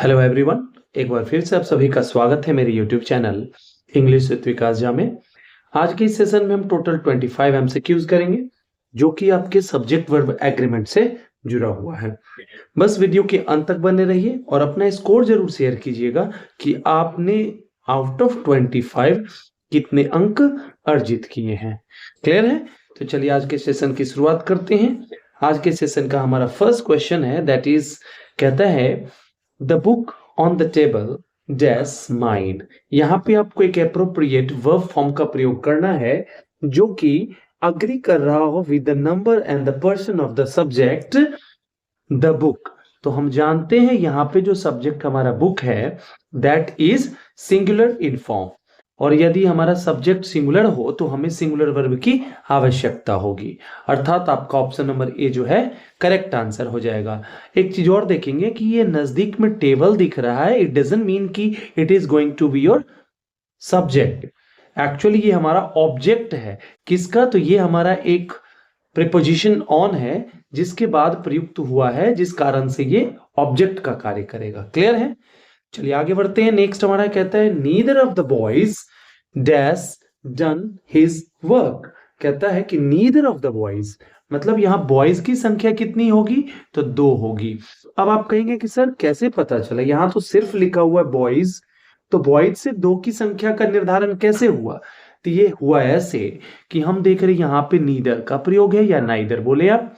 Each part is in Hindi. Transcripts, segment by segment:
हेलो एवरीवन, एक बार फिर से आप सभी का स्वागत है मेरे यूट्यूब चैनल इंग्लिश विद विकास झा में। आज के इस सेशन में हम टोटल 25 एमसीक्यूज करेंगे जो कि आपके सब्जेक्ट वर्ब एग्रीमेंट से जुड़ा हुआ है। बस वीडियो के अंत तक बने रहिए और अपना स्कोर जरूर शेयर कीजिएगा कि आपने आउट ऑफ 25 कितने अंक अर्जित किए हैं। क्लियर है? तो चलिए आज के सेशन की शुरुआत करते हैं। आज के सेशन का हमारा फर्स्ट क्वेश्चन है, दैट इज कहता है the book on the table dash mine. यहाँ पे आपको एक एप्रोप्रिएट वर्ब फॉर्म का प्रयोग करना है जो कि अग्री कर रहा हो with the number and the person of the subject the book. तो हम जानते हैं यहाँ पे जो सब्जेक्ट हमारा बुक है that is singular in form, और यदि हमारा सब्जेक्ट सिंगुलर हो तो हमें सिंगुलर वर्ब की आवश्यकता होगी, अर्थात आपका ऑप्शन नंबर ए जो है करेक्ट आंसर हो जाएगा। एक चीज और देखेंगे कि ये नजदीक में टेबल दिख रहा है, इट डजंट मीन कि it is going to be your subject. Actually ये हमारा ऑब्जेक्ट है। किसका? तो ये हमारा एक प्रीपोजिशन ऑन है जिसके बाद प्रयुक्त हुआ है, जिस कारण से ये ऑब्जेक्ट का कार्य करेगा। क्लियर है? चलिए आगे बढ़ते हैं। नेक्स्ट हमारा कहता है neither of the boys dash done his work. कहता है कि नीदर ऑफ द बॉयज मतलब यहां बॉयज की संख्या कितनी होगी? तो 2 होगी। अब आप कहेंगे कि सर कैसे पता चला, यहां तो सिर्फ लिखा हुआ है बॉयज, तो बॉयज से 2 की संख्या का निर्धारण कैसे हुआ? तो ये हुआ ऐसे कि हम देख रहे हैं यहां पे नीदर का प्रयोग है या नाइदर बोले आप।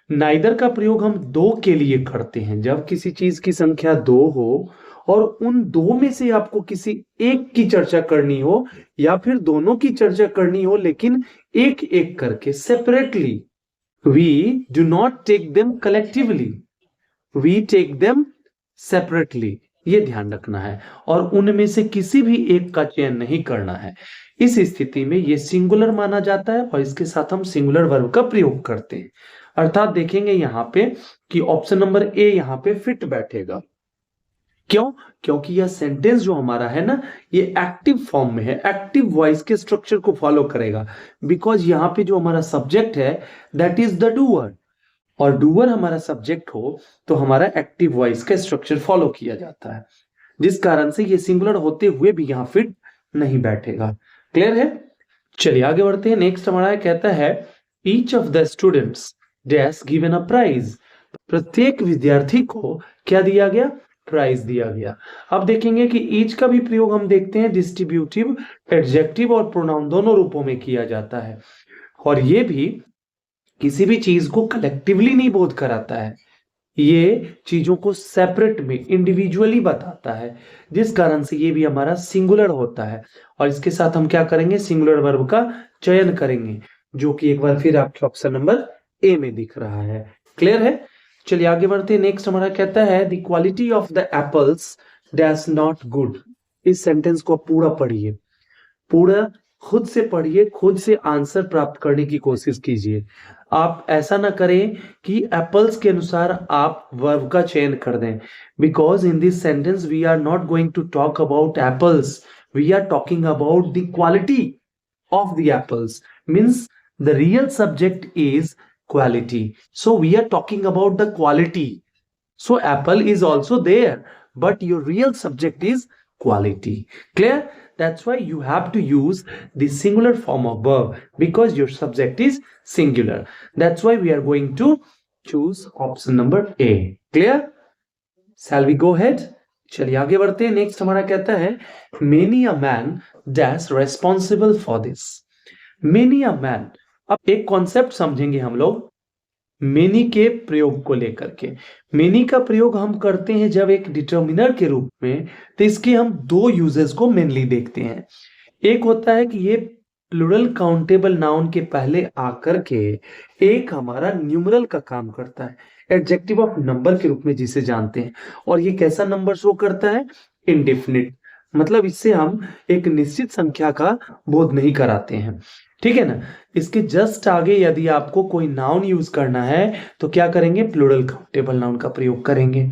नाइदर का प्रयोग हम 2 के लिए करते हैं जब किसी चीज की संख्या 2 हो और उन 2 में से आपको किसी एक की चर्चा करनी हो या फिर दोनों की चर्चा करनी हो, लेकिन एक एक करके separately. We do not take them collectively, we take them separately, ये ध्यान रखना है, और उनमें से किसी भी एक का चयन नहीं करना है। इस स्थिति में ये सिंगुलर माना जाता है और इसके साथ हम सिंगुलर वर्ब का प्रयोग करते हैं। अर्थात देखेंगे यहां पे कि ऑप्शन नंबर ए यहां पे फिट बैठेगा। क्यों? क्योंकि यह सेंटेंस जो हमारा है ना, ये एक्टिव फॉर्म में है, एक्टिव वॉइस के स्ट्रक्चर को फॉलो करेगा। बिकॉज यहां पे जो हमारा सब्जेक्ट है दैट इज द डूअर, और डूअर हमारा सब्जेक्ट हो तो हमारा एक्टिव वॉइस का स्ट्रक्चर फॉलो किया जाता है, जिस कारण से ये सिंगुलर होते हुए भी यहां फिट नहीं बैठेगा। क्लियर है? चलिए आगे बढ़ते हैं। नेक्स्ट हमारा कहता है each of the students dash given a prize. प्रत्येक विद्यार्थी को क्या दिया गया? प्राइज दिया गया। अब देखेंगे कि ईच का भी प्रयोग हम देखते हैं डिस्ट्रीब्यूटिव, एडजेक्टिव और प्रोनाउन दोनों रूपों में किया जाता है, और ये भी किसी भी चीज को कलेक्टिवली नहीं बोध कराता है, ये चीजों को सेपरेट में इंडिविजुअली बताता है, जिस कारण से ये भी हमारा सिंगुलर होता है। और इसके साथ हम क्या करेंगे? सिंगुलर वर्ब का चयन करेंगे, जो कि एक बार फिर आपके ऑप्शन नंबर ए में दिख रहा है। क्लियर है? चलिए आगे बढ़ते हैं। नेक्स्ट हमारा कहता है the quality of the apples dash not good. इस सेंटेंस को पूरा पढ़िए, पूरा खुद से पढ़िए, खुद से आंसर प्राप्त करने की कोशिश कीजिए। आप ऐसा ना करें कि एप्पल्स के अनुसार आप वर्ब का चयन कर दें, because in this sentence we are not going to talk about apples, we are talking about the quality of the apples, means the real subject is quality, so we are talking about the quality. So apple is also there, but your real subject is quality. Clear? That's why you have to use the singular form of verb, because your subject is singular. That's why we are going to choose option number A. Clear? Shall we go ahead? चलिए आगे बढ़ते हैं। नेक्स्ट हमारा कहता है many a man dash responsible for this. Many a man, अब एक कॉन्सेप्ट समझेंगे हम लोग मेनी के प्रयोग को लेकर के। मेनी का प्रयोग हम करते हैं जब एक डिटर्मिनर के रूप में, तो इसके हम 2 यूजेस को मेनली देखते हैं। एक होता है कि ये प्लूरल काउंटेबल नाउन के पहले आकर के एक हमारा न्यूमरल का काम करता है, एडजेक्टिव ऑफ नंबर के रूप में जिसे जानते हैं, और ये कैसा नंबर शो करता है? इंडेफिनिट, मतलब इससे हम एक निश्चित संख्या का बोध नहीं कराते हैं। ठीक है ना? इसके जस्ट आगे यदि आपको कोई नाउन यूज करना है तो क्या करेंगे? प्लूरल काउंटेबल नाउन का प्रयोग करेंगे।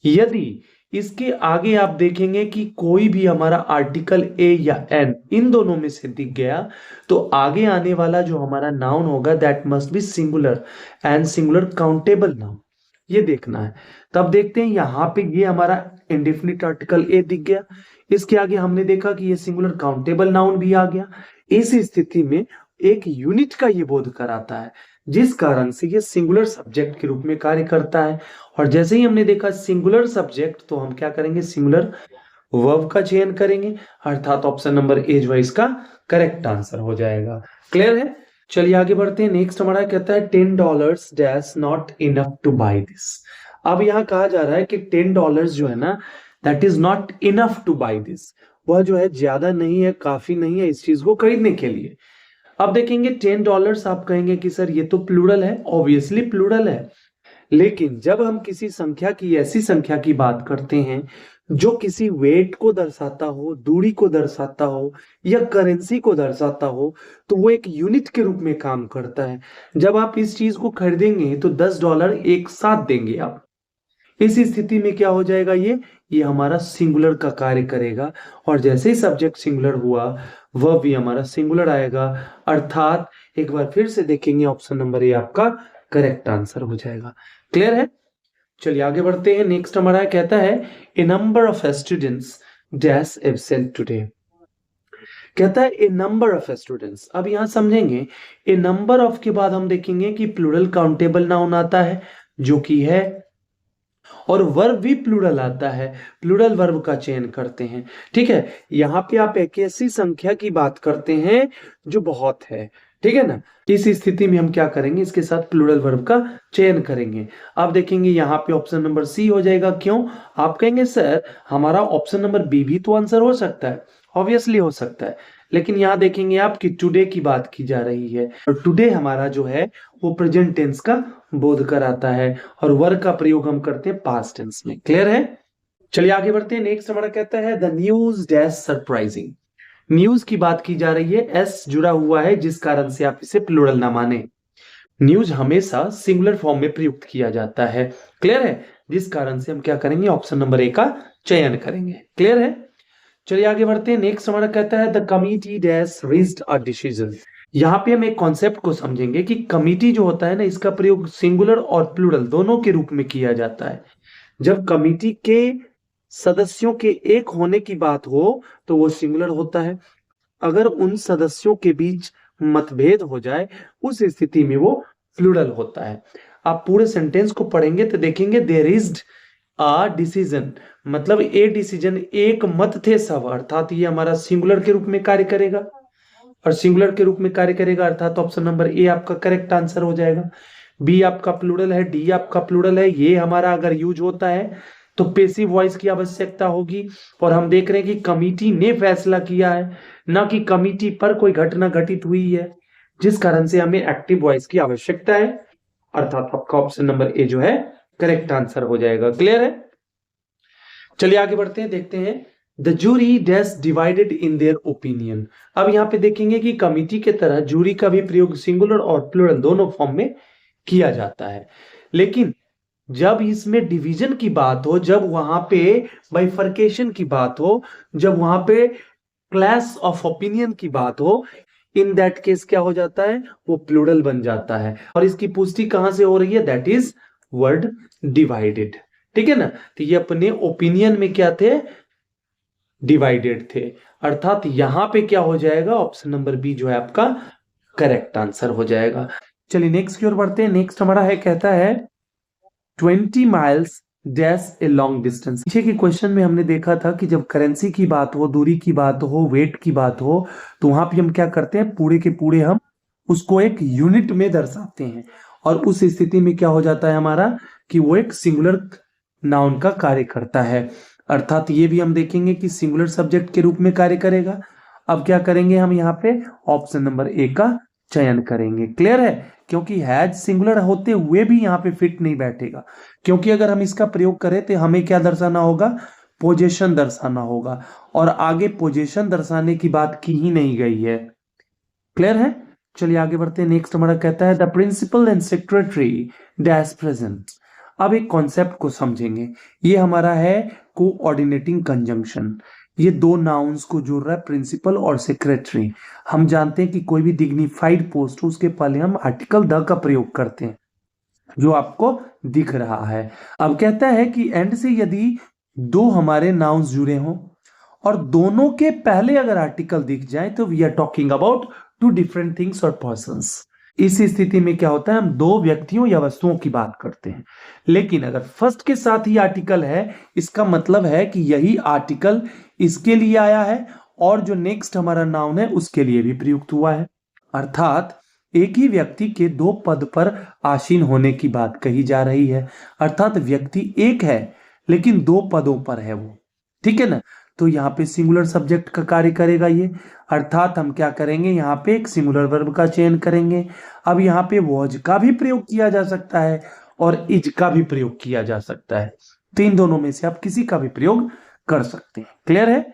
यदि इसके आगे आप देखेंगे कि कोई भी हमारा आर्टिकल ए या एन इन दोनों में से दिख गया तो आगे आने वाला जो हमारा नाउन होगा that must be singular and singular countable noun. ये देखना है। तब देखते हैं यहाँ पे ये हमारा इंडेफिनिट आर्टिकल ए दिख गया। इसके आगे हमने देखा कि ये सिंगुलर काउंटेबल नाउन भी आ गया। इस स्थिति में एक यूनिट का ये बोध कराता है, जिस कारण से ये सिंगुलर सब्जेक्ट के रूप में कार्य करता है। और जैसे ही हमने देखा सिंगुलर सब्जेक्ट, तो हम क्या करेंगे, सिंगुलर वर्ब का चयन करेंगे, अर्थात ऑप्शन नंबर ए जो है इसका करेक्ट आंसर हो जाएगा। क्लियर है? चलिए आगे बढ़ते हैं। नेक्स्ट हमारा कहता है $10 dash not enough to buy this. अब यहाँ कहा जा रहा है कि $10 जो है ना, that is not enough to buy this, वह जो है ज्यादा नहीं है, काफी नहीं है इस चीज को खरीदने के लिए। अब देखेंगे $10, आप कहेंगे कि सर ये तो प्लूरल है, ऑब्वियसली प्लूरल है, लेकिन जब हम किसी संख्या की, ऐसी संख्या की बात करते हैं जो किसी वेट को दर्शाता हो, दूरी को दर्शाता हो या करेंसी को दर्शाता हो, तो वो एक यूनिट के रूप में काम करता है। जब आप इस चीज को खरीदेंगे तो $10 एक साथ देंगे आप। इस स्थिति में क्या हो जाएगा, ये हमारा सिंगुलर का कार्य करेगा, और जैसे ही सब्जेक्ट सिंगुलर हुआ वह भी हमारा सिंगुलर आएगा, अर्थात एक बार फिर से देखेंगे ऑप्शन नंबर ए आपका करेक्ट आंसर हो जाएगा। क्लियर है? चलिए आगे बढ़ते हैं। नेक्स्ट हमारा कहता है a number of students dash absent today. कहता है ए नंबर ऑफ स्टूडेंट्स। अब यहां समझेंगे, ए नंबर ऑफ के बाद हम देखेंगे कि प्लूरल काउंटेबल नाउन आता है जो कि है, और वर्ब भी प्लूरल आता है, प्लूरल वर्ब का चयन करते हैं। ठीक है, यहाँ पे आप एक ऐसी संख्या की बात करते हैं जो बहुत है, ठीक है ना। इस स्थिति में हम क्या करेंगे, इसके साथ प्लूरल वर्ब का चयन करेंगे। आप देखेंगे यहाँ पे ऑप्शन नंबर सी हो जाएगा। क्यों? आप कहेंगे सर हमारा ऑप्शन नंबर बी भी तो आंसर हो सकता है, ऑब्वियसली हो सकता है, लेकिन यहाँ देखेंगे आप कि टुडे की बात की जा रही है, और टुडे हमारा जो है वो प्रेजेंट टेंस का बोध कराता है, और वर्ब का प्रयोग हम करते हैं पास्ट टेंस में। क्लियर है? चलिए आगे बढ़ते हैं। नेक्स्ट हमारा कहता है the news dash surprising. News की बात की जा रही है, एस जुड़ा हुआ है, जिस कारण से आप इसे प्लूरल ना माने। न्यूज हमेशा सिंगुलर फॉर्म में प्रयुक्त किया जाता है। क्लियर है? जिस कारण से हम क्या करेंगे, ऑप्शन नंबर ए का चयन करेंगे। क्लियर है? चलिए आगे बढ़ते हैं। नेक्स्ट हमारा कहता है the committee dash reached a decision. यहाँ पे हम एक कॉन्सेप्ट को समझेंगे कि कमिटी जो होता है ना, इसका प्रयोग सिंगुलर और प्लूरल दोनों के रूप में किया जाता है। जब कमिटी के सदस्यों के एक होने की बात हो तो वो सिंगुलर होता है। अगर उन सदस्यों के बीच मतभेद हो जाए उस स्थिति में वो प्लूरल होता है। आप पूरे सेंटेंस को पढ़ेंगे तो देखेंगे देयर इज अ डिसीजन, मतलब ए डिसीजन, एक मत थे सब, अर्थात ये हमारा सिंगुलर के रूप में कार्य करेगा, और सिंगुलर के रूप में कार्य करेगा, अर्थात ऑप्शन नंबर ए आपका करेक्ट आंसर हो जाएगा। बी आपका प्लूरल है, डी आपका प्लूरल है, ये हमारा अगर यूज होता है तो पेसिव वॉइस की आवश्यकता होगी, और हम देख रहे हैं कि कमिटी ने फैसला किया है, ना कि कमिटी पर कोई घटना घटित हुई है, जिस कारण से हमें एक्टिव वॉइस की आवश्यकता है, अर्थात आपका ऑप्शन नंबर ए जो है करेक्ट आंसर हो जाएगा। क्लियर है? चलिए आगे बढ़ते हैं, देखते हैं the jury dash divided in their opinion. अब यहाँ पे देखेंगे कि कमिटी के तरह जूरी का भी प्रयोग सिंगुलर और प्लूरल दोनों फॉर्म में किया जाता है, लेकिन जब इसमें डिवीजन की बात हो, जब वहां पे बाइफर्केशन की बात हो, जब वहां पे क्लास ऑफ ओपिनियन की बात हो, इन दैट केस क्या हो जाता है, वो प्लूरल बन जाता है। और इसकी पुष्टि कहां से हो रही है, दैट इज वर्ड डिवाइडेड। ठीक है ना, तो ये अपने ओपिनियन में क्या थे, डिवाइडेड थे, अर्थात यहां पे क्या हो जाएगा, ऑप्शन नंबर बी जो है आपका करेक्ट आंसर हो जाएगा। चलिए नेक्स्ट की ओर बढ़ते हैं। नेक्स्ट हमारा है, कहता है 20 miles dash a long distance. पीछे के क्वेश्चन में हमने देखा था कि जब करेंसी की बात हो, दूरी की बात हो, वेट की बात हो, तो वहां पे हम क्या करते हैं, पूरे के पूरे हम उसको एक यूनिट में दर्शाते हैं, और उस स्थिति में क्या हो जाता है हमारा कि वो एक सिंगुलर नाउन का कार्य करता है, अर्थात ये भी हम देखेंगे कि सिंगुलर सब्जेक्ट के रूप में कार्य करेगा। अब क्या करेंगे, हम यहाँ पे ऑप्शन नंबर ए का चयन करेंगे। क्लियर है? क्योंकि हैज सिंगुलर होते हुए भी यहाँ पे फिट नहीं बैठेगा, क्योंकि अगर हम इसका प्रयोग करें तो हमें क्या दर्शाना होगा, पोजीशन दर्शाना होगा, और आगे पोजीशन दर्शाने की बात की ही नहीं गई है। क्लियर है? चलिए आगे बढ़ते हैं। नेक्स्ट हमारा कहता है the principal and secretary dash present. अब एक कॉन्सेप्ट को समझेंगे, ये हमारा है कोऑर्डिनेटिंग कंजंक्शन। ये दो नाउन्स को जोड़ रहा है, प्रिंसिपल और सेक्रेटरी। हम जानते हैं कि कोई भी डिग्निफाइड पोस्ट उसके पहले हम आर्टिकल द का प्रयोग करते हैं, जो आपको दिख रहा है। अब कहता है कि एंड से यदि दो हमारे नाउन्स जुड़े हों और दोनों के पहले अगर आर्टिकल दिख जाए तो we are talking about two different things और पर्संस। इस स्थिति में क्या होता है, हम दो व्यक्तियों या वस्तुओं की बात करते हैं। लेकिन अगर फर्स्ट के साथ ही आर्टिकल है, इसका मतलब है कि यही आर्टिकल इसके लिए आया है और जो नेक्स्ट हमारा नाउन है उसके लिए भी प्रयुक्त हुआ है। अर्थात एक ही व्यक्ति के दो पद पर आसीन होने की बात कही जा रही है। अर्थात व्यक्ति एक है लेकिन दो पदों पर है वो, ठीक है ना। तो यहाँ पे सिंगुलर सब्जेक्ट का कार्य करेगा ये। अर्थात हम क्या करेंगे, यहाँ पे एक सिंगुलर वर्ब का चयन करेंगे। अब यहाँ पे वॉज का भी प्रयोग किया जा सकता है और इज का भी प्रयोग किया जा सकता है। तो इन दोनों में से आप किसी का भी प्रयोग कर सकते हैं। क्लियर है?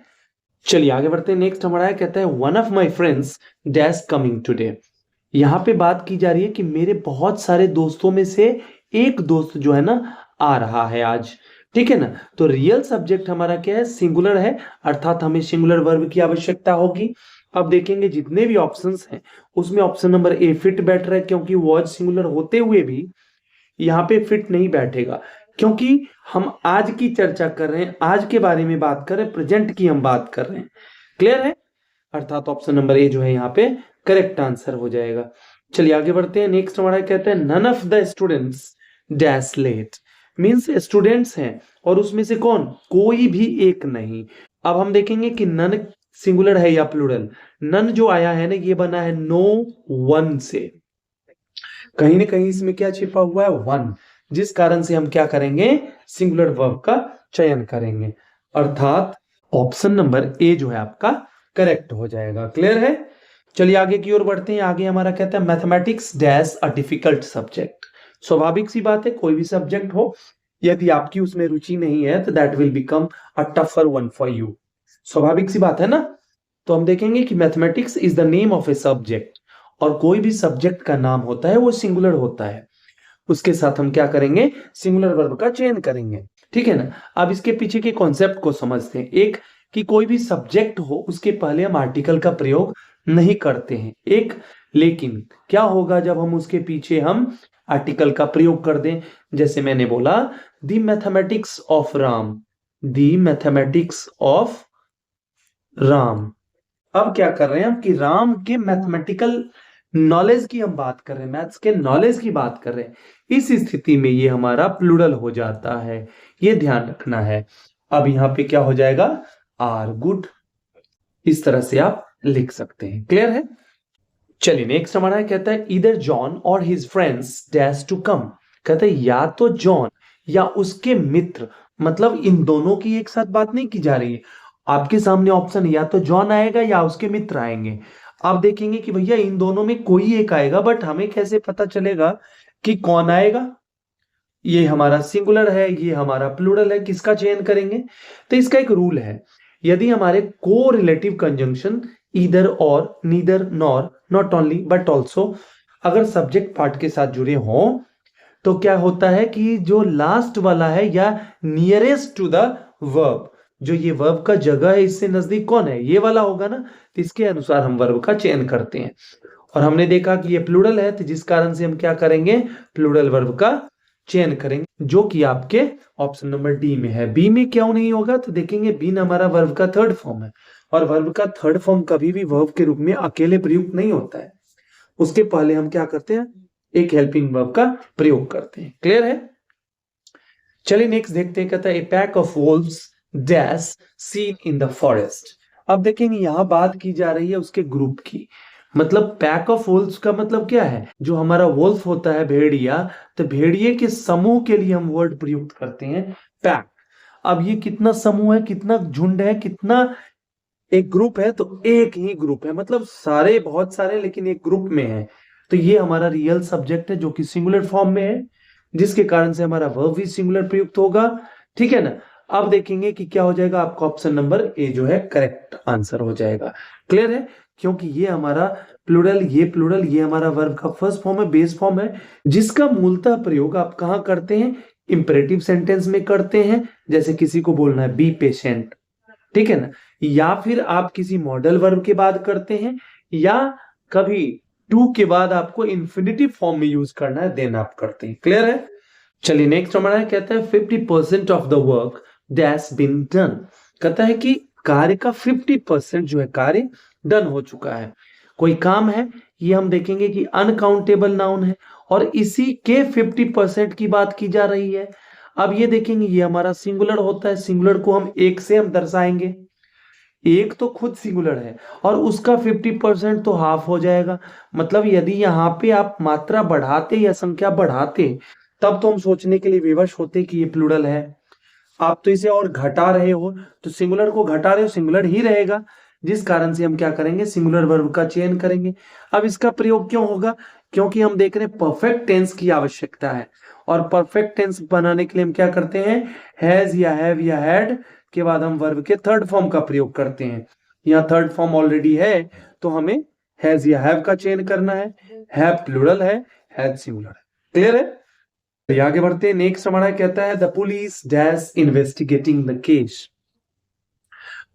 चलिए आगे बढ़ते हैं। नेक्स्ट हमारा है, कहता है one of my friends dash coming today. यहाँ पे बात की जा रही है कि मेरे बहुत सारे दोस्तों में से एक दोस्त जो है ना आ रहा है आज, ठीक है ना। तो रियल सब्जेक्ट हमारा क्या है, सिंगुलर है, अर्थात हमें सिंगुलर वर्ब की आवश्यकता होगी। अब देखेंगे जितने भी ऑप्शंस हैं उसमें ऑप्शन नंबर ए फिट बैठ रहा है, क्योंकि वॉज सिंगुलर होते हुए भी यहाँ पे फिट नहीं बैठेगा, क्योंकि हम आज की चर्चा कर रहे हैं, आज के बारे में बात कर रहे हैं, प्रेजेंट की हम बात कर रहे हैं। क्लियर है? अर्थात ऑप्शन नंबर ए जो है यहाँ पे करेक्ट आंसर हो जाएगा। चलिए आगे बढ़ते हैं। नेक्स्ट हमारा कहते हैं none of the students dash late. Means students हैं और उसमें से कौन, कोई भी एक नहीं। अब हम देखेंगे कि नन सिंगुलर है या प्लूरल। नन जो आया है ना ये बना है नो वन से, कहीं ना कहीं इसमें क्या छिपा हुआ है, वन, जिस कारण से हम क्या करेंगे, सिंगुलर वर्ब का चयन करेंगे। अर्थात ऑप्शन नंबर ए जो है आपका करेक्ट हो जाएगा। क्लियर है? चलिए आगे की ओर बढ़ते हैं। आगे हमारा कहता है mathematics dash a difficult subject. स्वाभाविक सी बात है, कोई भी सब्जेक्ट हो यदि आपकी उसमें रुचि नहीं है तो that will become a tougher one for you. स्वाभाविक सी बात है ना। तो हम देखेंगे कि mathematics is the name of a subject, और कोई भी सब्जेक्ट का नाम होता है वो सिंगुलर होता है। उसके साथ हम क्या करेंगे, सिंगुलर वर्ब का चयन करेंगे, ठीक है ना। अब इसके पीछे के कॉन्सेप्ट को समझते हैं। एक कि कोई भी सब्जेक्ट हो उसके पहले हम आर्टिकल का प्रयोग नहीं करते हैं, एक। लेकिन क्या होगा जब हम उसके पीछे हम आर्टिकल का प्रयोग कर दें, जैसे मैंने बोला the mathematics of Ram, the mathematics of Ram. अब क्या कर रहे हैं हम कि राम के मैथमेटिकल नॉलेज की हम बात कर रहे हैं, मैथ्स के नॉलेज की बात कर रहे हैं। इस स्थिति में ये हमारा प्लूरल हो जाता है, ये ध्यान रखना है। अब यहाँ पे क्या हो जाएगा, आर गुड। इस तरह से आप लिख सकते हैं। क्लियर है? चलिए नेक्स्ट हमारा कहता है इधर जॉन और his friends dash to come. कहता है या तो जॉन या उसके मित्र, मतलब इन दोनों की एक साथ बात नहीं की जा रही है। आपके सामने ऑप्शन या तो जॉन आएगा या उसके मित्र आएंगे। आप देखेंगे कि भैया इन दोनों में कोई एक आएगा, बट हमें कैसे पता चलेगा कि कौन आएगा। ये हमारा सिंगुलर है, ये हमारा प्लूरल है, किसका चयन करेंगे। तो इसका एक रूल है, यदि हमारे को रिलेटिव कंजंक्शन ईदर और, neither, nor, not only but also अगर सब्जेक्ट पार्ट के साथ जुड़े हों तो क्या होता है कि जो लास्ट वाला है या नियरेस्ट टू द वर्ब, जो ये वर्ब का जगह है इससे नजदीक कौन है, ये वाला होगा ना। तो इसके अनुसार हम वर्ब का चयन करते हैं। और हमने देखा कि ये प्लूरल है, तो जिस कारण से हम क्या करेंगे, प्लूरल वर्ब का चयन करेंगे, जो कि आपके ऑप्शन नंबर डी में है। बी में क्यों नहीं होगा, तो देखेंगे बी हमारा वर्ब का थर्ड फॉर्म है, और वर्ब का थर्ड फॉर्म कभी भी वर्ब के रूप में अकेले प्रयुक्त नहीं होता है। उसके पहले हम क्या करते हैं, एक हेल्पिंग वर्ब का प्रयोग करते हैं। क्लियर है? चलिए नेक्स्ट देखते हैं। कहता है a pack of wolves dash seen in the forest. अब देखेंगे यहां बात की जा रही है उसके ग्रुप की। मतलब पैक ऑफ वोल्व्स का मतलब क्या है, जो हमारा वोल्फ होता है भेड़िया, तो भेड़िए के समूह के लिए हम वर्ड प्रयुक्त करते हैं पैक। अब ये कितना समूह है, कितना झुंड है, कितना एक ग्रुप है, तो एक ही ग्रुप है, मतलब सारे बहुत सारे लेकिन एक ग्रुप में है। तो ये हमारा रियल सब्जेक्ट है जो कि सिंगुलर फॉर्म में है, जिसके कारण से हमारा वर्ब भी सिंगुलर प्रयुक्त होगा। ठीक है ना। अब देखेंगे कि क्या हो जाएगा, आपका ऑप्शन नंबर ए जो है करेक्ट आंसर हो जाएगा। क्लियर है? क्योंकि ये हमारा प्लूरल, ये हमारा वर्ब का फर्स्ट फॉर्म है, बेस फॉर्म है, जिसका मूलतः प्रयोग आप कहां करते हैं, इंपेरेटिव सेंटेंस में करते हैं। जैसे किसी को बोलना है बी पेशेंट, ठीक है ना, या फिर आप किसी मॉडल वर्ब के बाद करते हैं, या कभी टू के बाद आपको इन्फिनिटिव फॉर्म में यूज करना है, देन आप करते हैं। क्लियर है? चलिए नेक्स्ट हमारा है, कहता है 50% of the work dash been done. कहता है कि कार्य का 50% जो है कार्य डन हो चुका है। कोई काम है, ये हम देखेंगे कि अनकाउंटेबल नाउन है और इसी के 50% की बात की जा रही है। अब ये देखेंगे ये हमारा सिंगुलर होता है, सिंगुलर को हम एक से हम दर्शाएंगे, एक तो खुद सिंगुलर है और उसका 50% तो हाफ हो जाएगा। मतलब यदि यहाँ पे आप मात्रा बढ़ाते या संख्या बढ़ाते तब तो हम सोचने के लिए विवश होते कि ये प्लूरल है। आप तो इसे और घटा रहे हो, तो सिंगुलर को घटा रहे हो, सिंगुलर ही रहेगा, जिस कारण से हम क्या करेंगे, सिंगुलर वर्ब का चयन करेंगे। अब इसका प्रयोग क्यों होगा? क्योंकि हम देख रहे हैं परफेक्ट टेंस की आवश्यकता है और परफेक्ट टेंस बनाने के लिए हम क्या करते हैं, हैज या हैव या हैड के बाद हम वर्ब के थर्ड फॉर्म का प्रयोग करते हैं। यहाँ थर्ड फॉर्म ऑलरेडी है तो हमें हैज या हैव का चयन करना है। हैव प्लूरल है, हैज सिंगुलर है। क्लियर है? तो आगे बढ़ते हैं। नेक्स्ट हमारा कहता है the police dash investigating the case.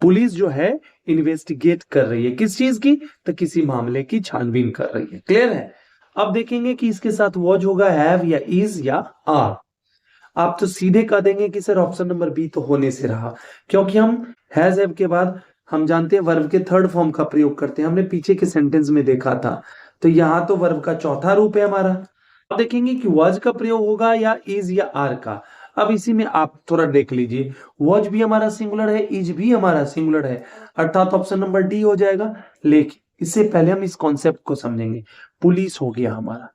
Police जो है इन्वेस्टिगेट कर रही है, किस चीज की? तो किसी मामले की छानबीन कर रही है। क्लियर है? अब देखेंगे कि इसके साथ वॉज होगा हैव या इज या आर। आप तो सीधे कह देंगे कि सर ऑप्शन नंबर बी तो होने से रहा, क्योंकि हम हैज हैव के बाद हम जानते हैं वर्ब के थर्ड फॉर्म का प्रयोग करते हैं, हमने पीछे के सेंटेंस में देखा था। तो यहाँ तो वर्ब का चौथा रूप है हमारा। अब देखेंगे कि वॉज का प्रयोग होगा या इज या आर का। अब इसी में आप थोड़ा देख लीजिए, वॉज भी हमारा सिंगुलर है, इज भी हमारा सिंगुलर है, अर्थात ऑप्शन नंबर डी हो जाएगा। लेकिन इससे पहले हम इस कॉन्सेप्ट को समझेंगे। पुलिस हो गया हमारा,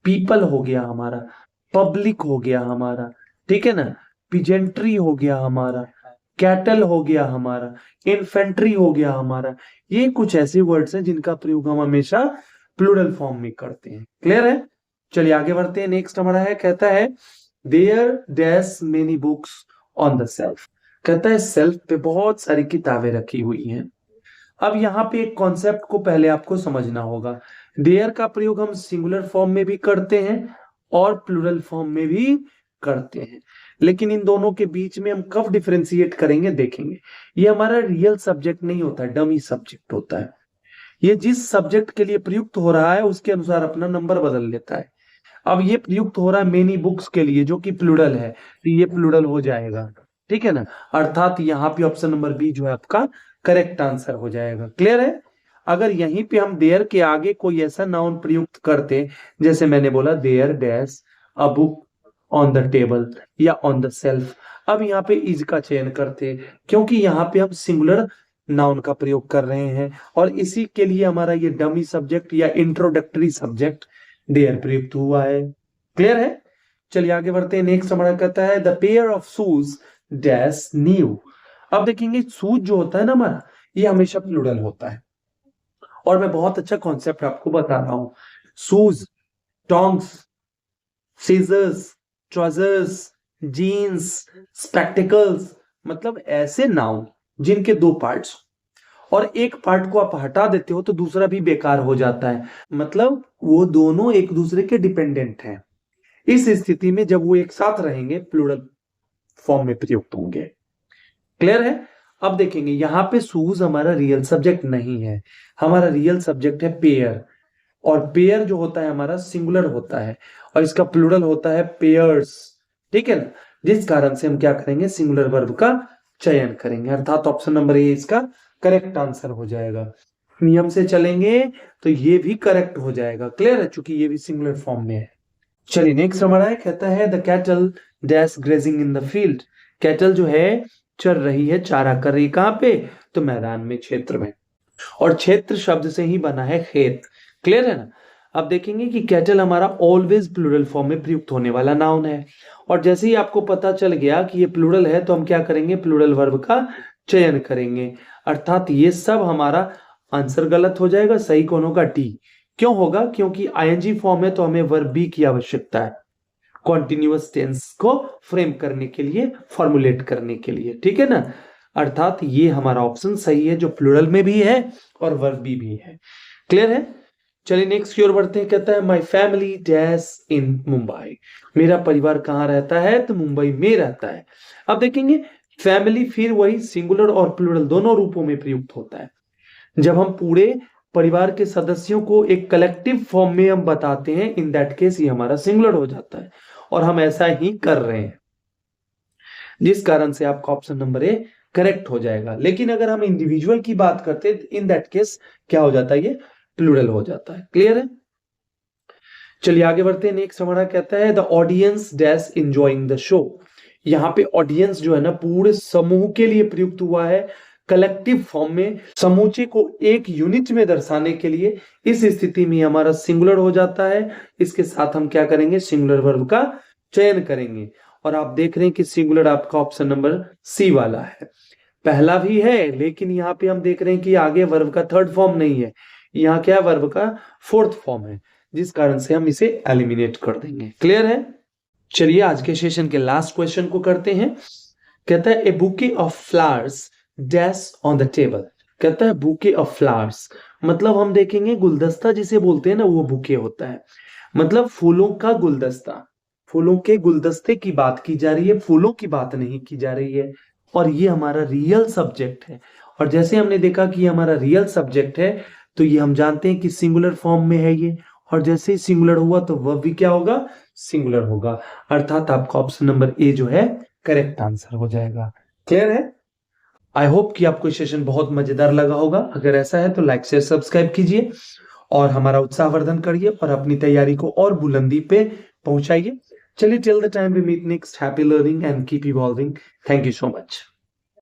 पीपल हो गया हमारा, पब्लिक हो गया हमारा, ठीक है ना, पिजेंट्री हो गया हमारा, कैटल हो गया हमारा, इन्फेंट्री हो गया हमारा। ये कुछ ऐसे वर्ड्स हैं जिनका प्रयोग हम हमेशा प्लूरल फॉर्म में करते हैं। क्लियर है? चलिए आगे बढ़ते हैं। नेक्स्ट हमारा है, कहता है there dash many books on the shelf. कहता है सेल्फ पे बहुत सारी किताबें रखी हुई हैं। अब यहाँ पे एक कॉन्सेप्ट को पहले आपको समझना होगा। देयर का प्रयोग हम सिंगुलर फॉर्म में भी करते हैं और प्लूरल फॉर्म में भी करते हैं, लेकिन इन दोनों के बीच में हम कब डिफरेंशिएट करेंगे देखेंगे। ये हमारा रियल सब्जेक्ट नहीं होता, डमी सब्जेक्ट होता है। ये जिस सब्जेक्ट के लिए प्रयुक्त हो रहा है उसके अनुसार अपना नंबर बदल लेता है। अब ये प्रयुक्त हो रहा है मेनी बुक्स के लिए जो कि प्लूरल है, तो ये प्लूरल हो जाएगा, ठीक है ना, अर्थात यहाँ पे ऑप्शन नंबर बी जो है आपका करेक्ट आंसर हो जाएगा। क्लियर है? अगर यहीं पे हम देयर के आगे कोई ऐसा नाउन प्रयुक्त करते, जैसे मैंने बोला there dash a book on the table या ऑन द सेल्फ, अब यहाँ पे इज का चयन करते, क्योंकि यहाँ पे हम सिंगुलर नाउन का प्रयोग कर रहे हैं और इसी के लिए हमारा ये डमी सब्जेक्ट या इंट्रोडक्टरी सब्जेक्ट देयर प्रयुक्त हुआ है। क्लियर है? चलिए आगे बढ़ते हैं। नेक्स्ट हमारा कहता है the pair of shoes dash new. अब देखेंगे शूज जो होता है ना हमारा, ये हमेशा प्लूरल होता है और मैं बहुत अच्छा कॉन्सेप्ट आपको बता रहा हूं। Shoes, tongs, scissors, trousers, jeans, spectacles, मतलब ऐसे नाउन जिनके दो पार्ट्स और एक पार्ट को आप हटा देते हो तो दूसरा भी बेकार हो जाता है, मतलब वो दोनों एक दूसरे के डिपेंडेंट हैं। इस स्थिति में जब वो एक साथ रहेंगे प्लूरल फॉर्म में प्रयुक्त होंगे। क्लियर है? अब देखेंगे यहाँ पे शूज हमारा रियल सब्जेक्ट नहीं है, हमारा रियल सब्जेक्ट है पेयर, और पेयर जो होता है हमारा सिंगुलर होता है और इसका प्लूरल होता है पेयर्स, ठीक है ना, जिस कारण से हम क्या करेंगे, सिंगुलर वर्ब का चयन करेंगे, अर्थात ऑप्शन नंबर ए इसका करेक्ट आंसर हो जाएगा। नियम से चलेंगे तो ये भी करेक्ट हो जाएगा। क्लियर है? चूंकि ये भी सिंगुलर फॉर्म में है। चलिए नेक्स्ट हमारा है, कहता है the cattle dash grazing in the field. Cattle जो है चर रही है, चारा कर रही है, कहां पे? तो मैदान में, क्षेत्र में, और क्षेत्र शब्द से ही बना है खेत। क्लियर है ना? अब देखेंगे कि कैटल हमारा ऑलवेज प्लूरल फॉर्म में प्रयुक्त होने वाला नाउन है और जैसे ही आपको पता चल गया कि ये प्लूरल है तो हम क्या करेंगे, प्लूरल वर्ब का चयन करेंगे, अर्थात ये सब हमारा आंसर गलत हो जाएगा, सही कौन होगा? डी। क्यों होगा? क्योंकि आईएनजी फॉर्म है तो हमें वर्ब बी की आवश्यकता है कॉन्टिन्यूअस टेंस को फ्रेम करने के लिए, फॉर्मुलेट करने के लिए, ठीक है ना, अर्थात ये हमारा ऑप्शन सही है जो प्लूरल में भी है और वर्ब बी भी है। क्लियर है? चलिए नेक्स्ट की ओर बढ़ते हैं। कहता है my family dash in Mumbai. मेरा परिवार कहाँ रहता है? तो मुंबई में रहता है। अब देखेंगे फैमिली फिर वही सिंगुलर और प्लूरल दोनों रूपों में प्रयुक्त होता है। जब हम पूरे परिवार के सदस्यों को एक कलेक्टिव फॉर्म में हम बताते हैं, इन दैट केस ये हमारा सिंगुलर हो जाता है और हम ऐसा ही कर रहे हैं, जिस कारण से आपका ऑप्शन नंबर ए करेक्ट हो जाएगा। लेकिन अगर हम इंडिविजुअल की बात करते हैं, इन दैट केस क्या हो जाता है, ये प्लूरल हो जाता है। क्लियर है? चलिए आगे बढ़ते हैं। नेक्स्ट हमारा कहता है the audience dash enjoying the show. यहाँ पे ऑडियंस जो है ना पूरे समूह के लिए प्रयुक्त हुआ है, कलेक्टिव फॉर्म में, समूचे को एक यूनिट में दर्शाने के लिए। इस स्थिति में हमारा सिंगुलर हो जाता है। इसके साथ हम क्या करेंगे, सिंगुलर वर्ब का चयन करेंगे और आप देख रहे हैं कि सिंगुलर आपका ऑप्शन नंबर सी वाला है। पहला भी है, लेकिन यहाँ पे हम देख रहे हैं कि आगे वर्ब का थर्ड फॉर्म नहीं है, यहाँ क्या वर्ब का फोर्थ फॉर्म है, जिस कारण से हम इसे एलिमिनेट कर देंगे। क्लियर है? चलिए आज के सेशन के लास्ट क्वेश्चन को करते हैं। कहता है a bouquet of flowers dash on the table. कहता है बुके ऑफ फ्लावर्स, मतलब हम देखेंगे गुलदस्ता जिसे बोलते हैं ना, वो बुके होता है, मतलब फूलों का गुलदस्ता। फूलों के गुलदस्ते की बात की जा रही है, फूलों की बात नहीं की जा रही है। और ये हमारा रियल सब्जेक्ट है, और जैसे हमने देखा कि हमारा रियल सब्जेक्ट है तो ये हम जानते हैं कि सिंगुलर फॉर्म में है ये, और जैसे ही सिंगुलर हुआ तो वर्ब भी क्या होगा, सिंगुलर होगा। अर्थात आपका ऑप्शन नंबर ए जो है करेक्ट आंसर हो जाएगा। क्लियर है? आई होप कि आपको सेशन बहुत मजेदार लगा होगा। अगर ऐसा है तो लाइक शेयर सब्सक्राइब कीजिए और हमारा उत्साहवर्धन करिए और अपनी तैयारी को और बुलंदी पे पहुंचाइए। चलिए till the time we meet next, happy learning and keep evolving. Thank you so much.